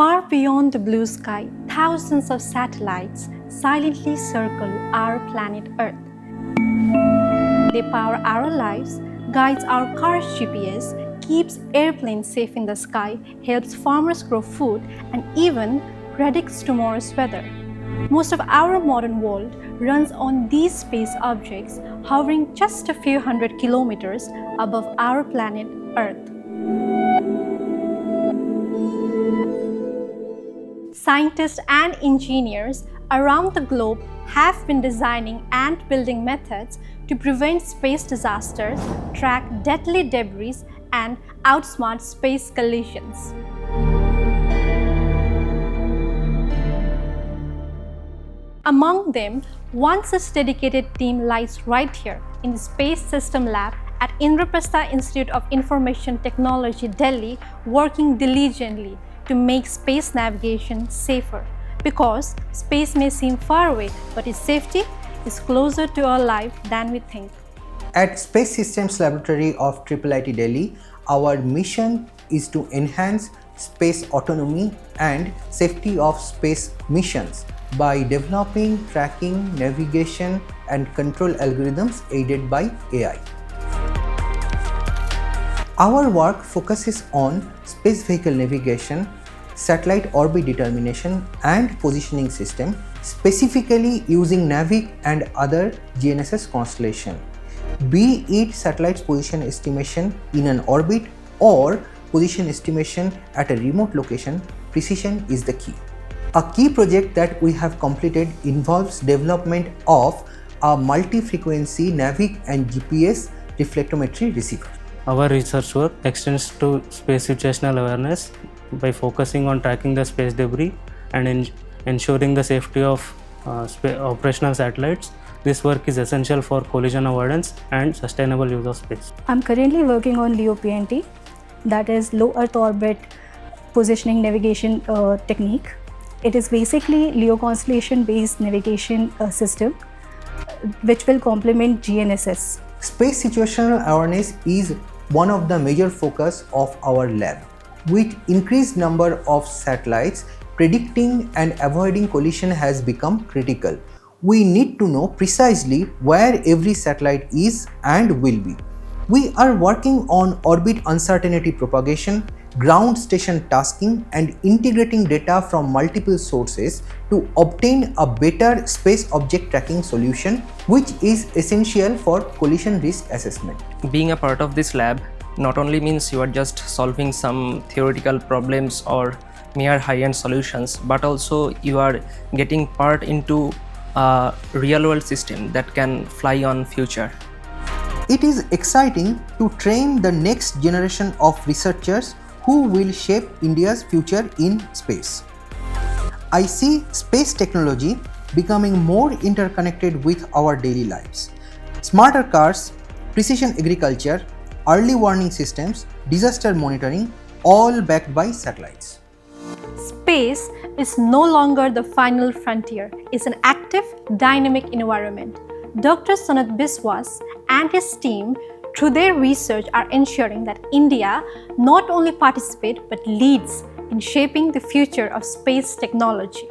Far beyond the blue sky, thousands of satellites silently circle our planet Earth. They power our lives, guides our car's GPS, keeps airplanes safe in the sky, helps farmers grow food, and even predicts tomorrow's weather. Most of our modern world runs on these space objects hovering just a few hundred kilometers above our planet Earth. Scientists and engineers around the globe have been designing and building methods to prevent space disasters, track deadly debris, and outsmart space collisions. Among them, one such dedicated team lies right here in the Space System Lab at Indraprastha Institute of Information Technology, Delhi, working diligently to make space navigation safer. Because space may seem far away, but its safety is closer to our life than we think. At Space Systems Laboratory of IIIT-Delhi, our mission is to enhance space autonomy and safety of space missions by developing, tracking, navigation, and control algorithms aided by AI. Our work focuses on space vehicle navigation, satellite orbit determination, and positioning system, specifically using NAVIC and other GNSS constellation. Be it satellite's position estimation in an orbit or position estimation at a remote location, precision is the key. A key project that we have completed involves development of a multi-frequency NAVIC and GPS reflectometry receiver. Our research work extends to space situational awareness by focusing on tracking the space debris and ensuring the safety of operational satellites. This work is essential for collision avoidance and sustainable use of space. I'm currently working on LEO-PNT, that is Low Earth Orbit Positioning Navigation technique. It is basically LEO constellation based navigation system which will complement GNSS. Space situational awareness is one of the major focus of our lab. With increased number of satellites, predicting and avoiding collision has become critical. We need to know precisely where every satellite is and will be. We are working on orbit uncertainty propagation, ground station tasking, and integrating data from multiple sources to obtain a better space object tracking solution, which is essential for collision risk assessment. Being a part of this lab not only means you are just solving some theoretical problems or mere high-end solutions, but also you are getting part into a real-world system that can fly on future. It is exciting to train the next generation of researchers who will shape India's future in space. I see space technology becoming more interconnected with our daily lives. Smarter cars, precision agriculture, early warning systems, disaster monitoring, all backed by satellites. Space is no longer the final frontier. It's an active, dynamic environment. Dr. Sanat Biswas and his team, through their research, are ensuring that India not only participates but leads in shaping the future of space technology.